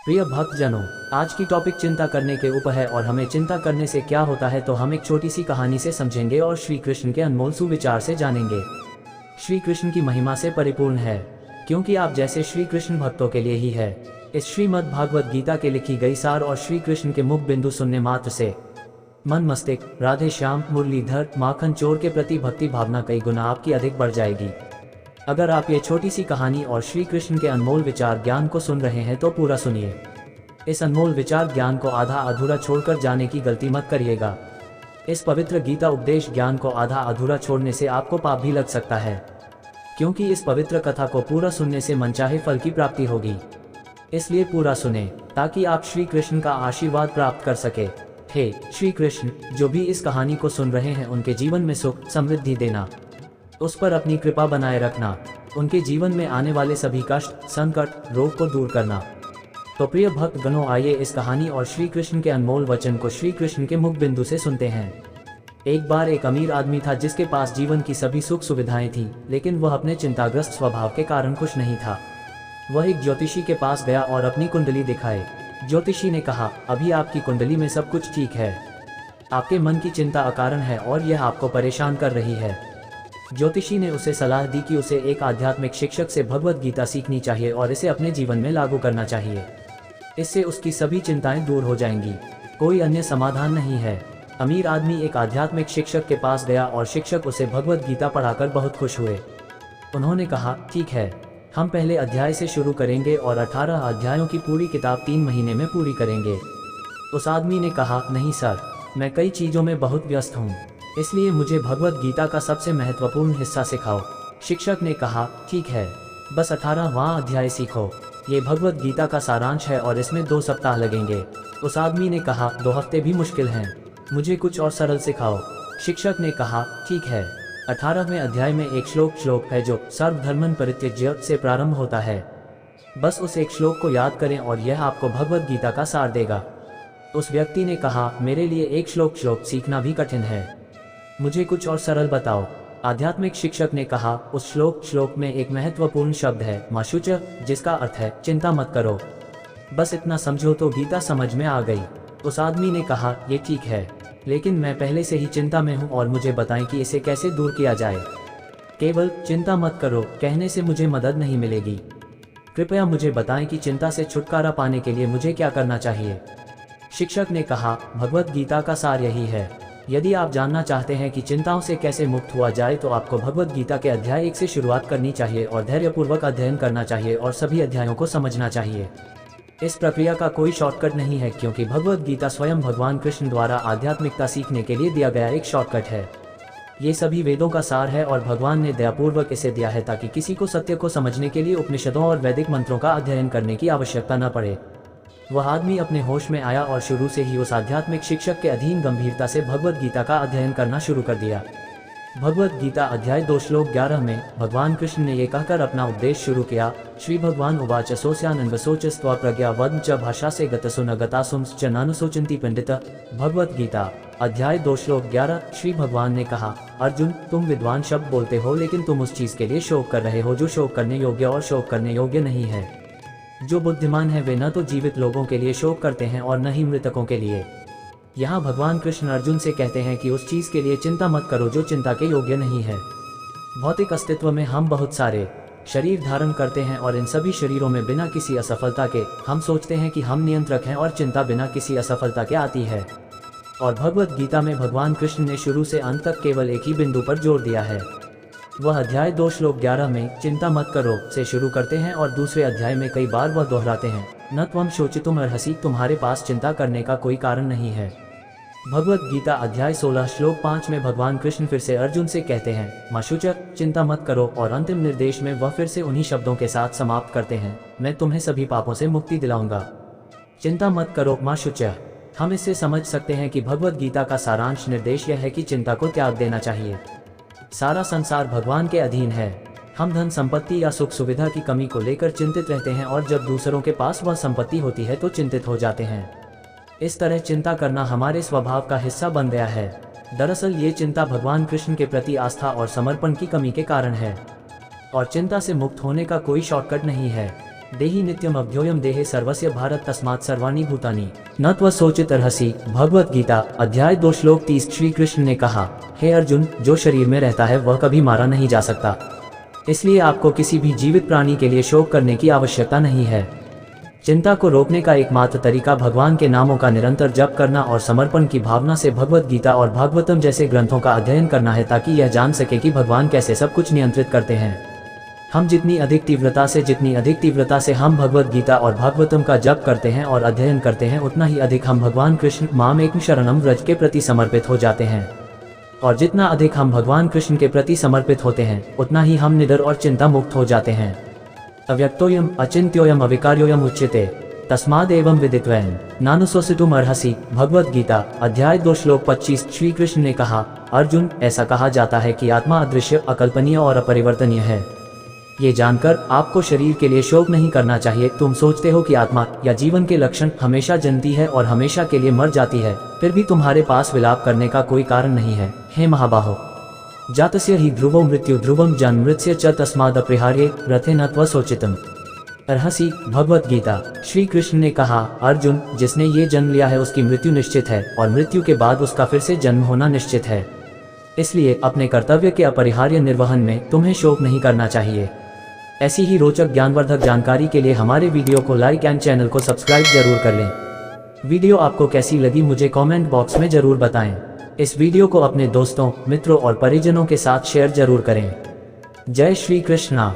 प्रिय भक्तजनों, आज की टॉपिक चिंता करने के ऊपर है और हमें चिंता करने से क्या होता है तो हम एक छोटी सी कहानी से समझेंगे और श्री कृष्ण के अनमोल सुविचार से जानेंगे। श्री कृष्ण की महिमा से परिपूर्ण है, क्योंकि आप जैसे श्री कृष्ण भक्तों के लिए ही है। इस श्रीमद् भागवत गीता के लिखी गई सार और श्री कृष्ण के मुख बिंदु सुनने मात्र से मन मस्तिष्क राधे श्याम मुरलीधर माखन चोर के प्रति भक्ति भावना कई गुना आपकी अधिक बढ़ जाएगी। अगर आप ये छोटी सी कहानी और श्री कृष्ण के अनमोल विचार ज्ञान को सुन रहे हैं तो पूरा सुनिए। इस अनमोल विचार ज्ञान को आधा अधूरा छोड़कर जाने की गलती मत करिएगा। इस पवित्र गीता उपदेश ज्ञान को आधा अधूरा छोड़ने से आपको पाप भी लग सकता है, क्योंकि इस पवित्र कथा को पूरा सुनने से मनचाहे फल की प्राप्ति होगी। इसलिए पूरा सुने ताकि आप श्री कृष्ण का आशीर्वाद प्राप्त कर सके। हे श्री कृष्ण, जो भी इस कहानी को सुन रहे हैं उनके जीवन में सुख समृद्धि देना, उस पर अपनी कृपा बनाए रखना, उनके जीवन में आने वाले सभी कष्ट संकट रोग को दूर करना। तो प्रिय भक्त गणों, आइए इस कहानी और श्री कृष्ण के अनमोल वचन को श्री कृष्ण के मुख बिंदु से सुनते हैं। एक बार एक अमीर आदमी था जिसके पास जीवन की सभी सुख सुविधाएं थी, लेकिन वह अपने चिंताग्रस्त स्वभाव के कारण खुश नहीं था। वह एक ज्योतिषी के पास गया और अपनी कुंडली दिखाई। ज्योतिषी ने कहा, अभी आपकी कुंडली में सब कुछ ठीक है, आपके मन की चिंता अकारण है और यह आपको परेशान कर रही है। ज्योतिषी ने उसे सलाह दी कि उसे एक आध्यात्मिक शिक्षक से भगवत गीता सीखनी चाहिए और इसे अपने जीवन में लागू करना चाहिए। इससे उसकी सभी चिंताएं दूर हो जाएंगी, कोई अन्य समाधान नहीं है। अमीर आदमी एक आध्यात्मिक शिक्षक के पास गया और शिक्षक उसे भगवत गीता पढ़ाकर बहुत खुश हुए। उन्होंने कहा, ठीक है, हम पहले अध्याय से शुरू करेंगे और 18 अध्यायों की पूरी किताब 3 महीने में पूरी करेंगे। उस आदमी ने कहा, नहीं सर, मैं कई चीज़ों में बहुत व्यस्त हूँ, इसलिए मुझे भगवत गीता का सबसे महत्वपूर्ण हिस्सा सिखाओ। शिक्षक ने कहा, ठीक है, बस 18वां अध्याय सीखो। ये भगवत गीता का सारांश है और इसमें 2 सप्ताह लगेंगे। उस आदमी ने कहा, 2 हफ्ते भी मुश्किल हैं, मुझे कुछ और सरल सिखाओ। शिक्षक ने कहा, ठीक है, 18वें अध्याय में एक श्लोक है जो सर्वधर्मन परित्यज्य से प्रारंभ होता है। बस उस एक श्लोक को याद करें और यह आपको भगवत गीता का सार देगा। उस व्यक्ति ने कहा, मेरे लिए एक श्लोक सीखना भी कठिन है, मुझे कुछ और सरल बताओ। आध्यात्मिक शिक्षक ने कहा, उस श्लोक में एक महत्वपूर्ण शब्द है माशुच, जिसका अर्थ है चिंता मत करो। बस इतना समझो तो गीता समझ में आ गई। उस आदमी ने कहा, ये ठीक है, लेकिन मैं पहले से ही चिंता में हूँ और मुझे बताएं कि इसे कैसे दूर किया जाए। केवल चिंता मत करो कहने से मुझे मदद नहीं मिलेगी। कृपया मुझे बताएं कि चिंता से छुटकारा पाने के लिए मुझे क्या करना चाहिए। शिक्षक ने कहा, भगवत गीता का सार यही है। यदि आप जानना चाहते हैं कि चिंताओं से कैसे मुक्त हुआ जाए तो आपको भगवत गीता के अध्याय 1 से शुरुआत करनी चाहिए और धैर्यपूर्वक अध्ययन करना चाहिए और सभी अध्यायों को समझना चाहिए। इस प्रक्रिया का कोई शॉर्टकट नहीं है, क्योंकि भगवत गीता स्वयं भगवान कृष्ण द्वारा आध्यात्मिकता सीखने के लिए दिया गया एक शॉर्टकट है। ये सभी वेदों का सार है और भगवान ने दयापूर्वक इसे दिया है ताकि किसी को सत्य को समझने के लिए उपनिषदों और वैदिक मंत्रों का अध्ययन करने की आवश्यकता न पड़े। वह आदमी अपने होश में आया और शुरू से ही उस आध्यात्मिक शिक्षक के अधीन गंभीरता से भगवत गीता का अध्ययन करना शुरू कर दिया। भगवत गीता अध्याय 2 श्लोक 11 में भगवान कृष्ण ने ये कहकर अपना उपदेश शुरू किया, श्री भगवान उवाच सोस्यानन्वसोचस्त्वा प्रज्ञा वदं च भाषा से गतसुन गतासुंस च नानुशोचन्ति पंडित। भगवत गीता अध्याय 2 श्लोक 11। श्री भगवान ने कहा, अर्जुन, तुम विद्वान शब्द बोलते हो, लेकिन तुम उस चीज के लिए शोक कर रहे हो जो शोक करने योग्य और शोक करने योग्य नहीं है। जो बुद्धिमान है वे न तो जीवित लोगों के लिए शोक करते हैं और न ही मृतकों के लिए। यहाँ भगवान कृष्ण अर्जुन से कहते हैं कि उस चीज के लिए चिंता मत करो जो चिंता के योग्य नहीं है। भौतिक अस्तित्व में हम बहुत सारे शरीर धारण करते हैं और इन सभी शरीरों में बिना किसी असफलता के हम सोचते हैं कि हम नियंत्रक हैं और चिंता बिना किसी असफलता के आती है। और भगवत गीता में भगवान कृष्ण ने शुरू से अंत तक केवल एक ही बिंदु पर जोर दिया है। वह अध्याय 2 श्लोक 11 में चिंता मत करो से शुरू करते हैं और दूसरे अध्याय में कई बार वह दोहराते हैं, न त्वं शोचितुम अर्हसि, तुम्हारे पास चिंता करने का कोई कारण नहीं है। भगवत गीता अध्याय 16 श्लोक 5 में भगवान कृष्ण फिर से अर्जुन से कहते हैं, माशुच, चिंता मत करो, और अंतिम निर्देश में वह फिर से उन्हीं शब्दों के साथ समाप्त करते हैं, मैं तुम्हें सभी पापों से मुक्ति दिलाऊंगा। चिंता मत करो माशुच। हम इससे समझ सकते हैं कि भगवत गीता का सारांश निर्देश यह है कि चिंता को त्याग देना चाहिए। सारा संसार भगवान के अधीन है। हम धन संपत्ति या सुख सुविधा की कमी को लेकर चिंतित रहते हैं और जब दूसरों के पास वह संपत्ति होती है तो चिंतित हो जाते हैं। इस तरह चिंता करना हमारे स्वभाव का हिस्सा बन गया है। दरअसल ये चिंता भगवान कृष्ण के प्रति आस्था और समर्पण की कमी के कारण है और चिंता से मुक्त होने का कोई शॉर्टकट नहीं है। देहि नित्यम अभ्योयम देहे सर्वस्य भारत तस्मात् सर्वाणि भूतानि न त्वशोचित अर्हसि। भगवत गीता अध्याय 2 श्लोक 30। श्री कृष्ण ने कहा, हे अर्जुन, जो शरीर में रहता है वह कभी मारा नहीं जा सकता, इसलिए आपको किसी भी जीवित प्राणी के लिए शोक करने की आवश्यकता नहीं है। चिंता को रोकने का एकमात्र तरीका भगवान के नामों का निरंतर जप करना और समर्पण की भावना से भगवत गीता और भागवतम जैसे ग्रंथों का अध्ययन करना है, ताकि यह जान सके कि भगवान कैसे सब कुछ नियंत्रित करते हैं। हम जितनी अधिक तीव्रता से हम भगवत गीता और भागवतम का जप करते हैं और अध्ययन करते हैं, उतना ही अधिक हम भगवान कृष्ण माम एकम शरणम व्रज के प्रति समर्पित हो जाते हैं। और जितना अधिक हम भगवान कृष्ण के प्रति समर्पित होते हैं, उतना ही हम निडर और चिंता मुक्त हो जाते हैं। अव्यक्तोयम अचिंत्योयम अविकार्योयम उच्यते तस्मादेवं विदित्वैन नानुशोसितुम अर्हसि। भगवत गीता अध्याय 2 श्लोक 25। श्री कृष्ण ने कहा, अर्जुन, ऐसा कहा जाता है कि आत्मा अदृश्य, अकल्पनीय और अपरिवर्तनीय है। ये जानकर आपको शरीर के लिए शोक नहीं करना चाहिए। तुम सोचते हो कि आत्मा या जीवन के लक्षण हमेशा जन्मती है और हमेशा के लिए मर जाती है, फिर भी तुम्हारे पास विलाप करने का कोई कारण नहीं है। हे महाबाहो, जातस्य हि ध्रुवो मृत्यु ध्रुवम जन्मृत्स्य च तस्माद् अपरिहार्ये रथेन त्वशोचितम् अर्हसि। भगवत गीता। श्री कृष्ण ने कहा, अर्जुन, जिसने ये जन्म लिया है उसकी मृत्यु निश्चित है और मृत्यु के बाद उसका फिर से जन्म होना निश्चित है। इसलिए अपने कर्तव्य के अपरिहार्य निर्वहन में तुम्हें शोक नहीं करना चाहिए। ऐसी ही रोचक ज्ञानवर्धक जानकारी के लिए हमारे वीडियो को लाइक एंड चैनल को सब्सक्राइब जरूर कर लें। वीडियो आपको कैसी लगी मुझे कमेंट बॉक्स में जरूर बताएं। इस वीडियो को अपने दोस्तों, मित्रों और परिजनों के साथ शेयर जरूर करें। जय श्री कृष्णा।